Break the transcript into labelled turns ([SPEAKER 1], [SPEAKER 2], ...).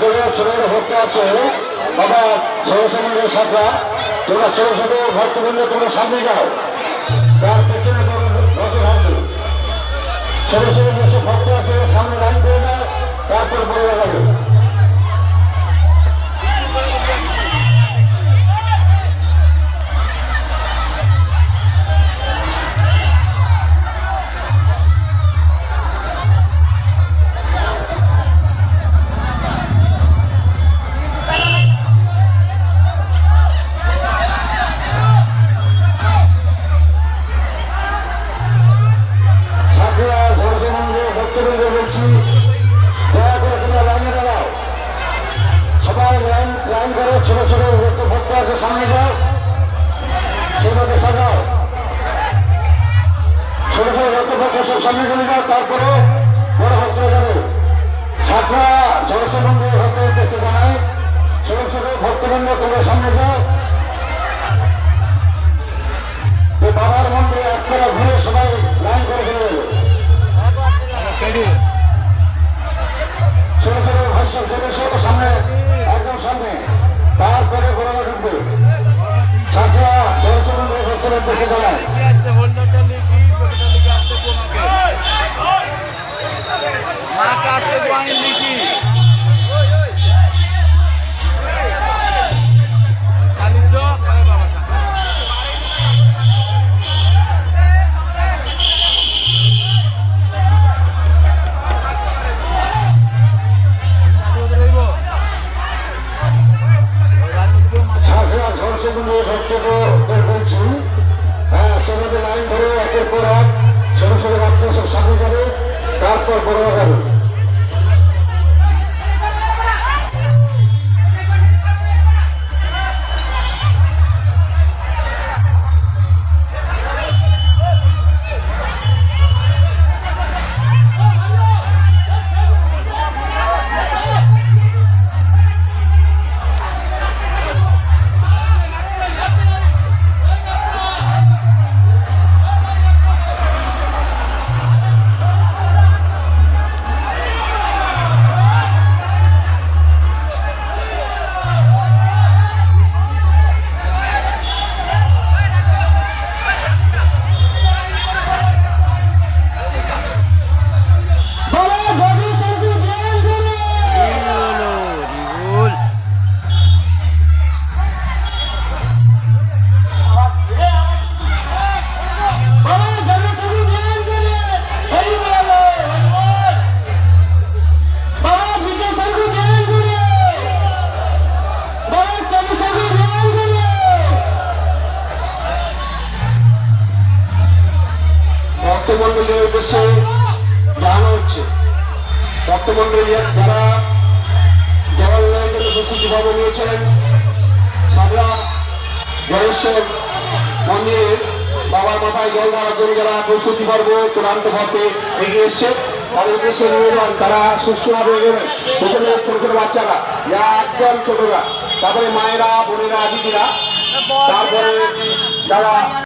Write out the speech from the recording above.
[SPEAKER 1] জোরে ছোট ভক্ত আছে বাবা সরস্বতীর সাথে তোমরা ছোট ছোট ভক্তবৃন্দ তোমরা সামনে যাও, তার পেছনে ছোট ছোট যেসব ভক্ত আছে সামনে লাইন করে দাও, তারপর বলে লাগাবে। ছোট ছোট ভক্ত আছে সামনে যাও, সেভাবে সাজাও, ছোট ছোট ভক্ত সব সামনে চলে যাও, তারপরে বড় ভক্ত যাবে। ছাত্রা সরস্বতী ভক্তের উদ্দেশ্যে জানায় ছোট ছোট ভক্তবৃন্দ তোমরা সামনে যাও। বাবার মন্দিরে এক করে ঘুরে সবাই লাইন করে ফেলে দেবে। ছোট ছোট ভাই সব ছোট ছোট সামনে একদম সামনে, তারপরে বড় ঢুকবে। ছাত্রা সরস্বতী ভক্তের উদ্দেশ্যে জানায় ভক্তদের বলছি, হ্যাঁ সেভাবে লাইন ধরে একের পর এক ছোট ছোট বাচ্চা সব সামনে যাবে, তারপর বড় যাবে। ভক্তমন্ডলীর উদ্দেশ্যে জানানো হচ্ছে, ভক্তমন্ডলী যারা জওয়াহরলাল জন্য প্রস্তুতি পর্ব নিয়েছেন, সাদরা গণেশ্বর মন্দিরে বাবার মাথায় জল ঢালার জন্য যারা প্রস্তুতি পর্ব চূড়ান্ত পথে এগিয়ে এসছে, তাদের উদ্দেশ্যে নিবেদন তারা সুষ্ঠুভাবে এগোবেন। প্রথমে ছোট ছোট বাচ্চারা, একদম ছোটরা, তারপরে মায়েরা, বোনেরা, দিদিরা, তারপরে যারা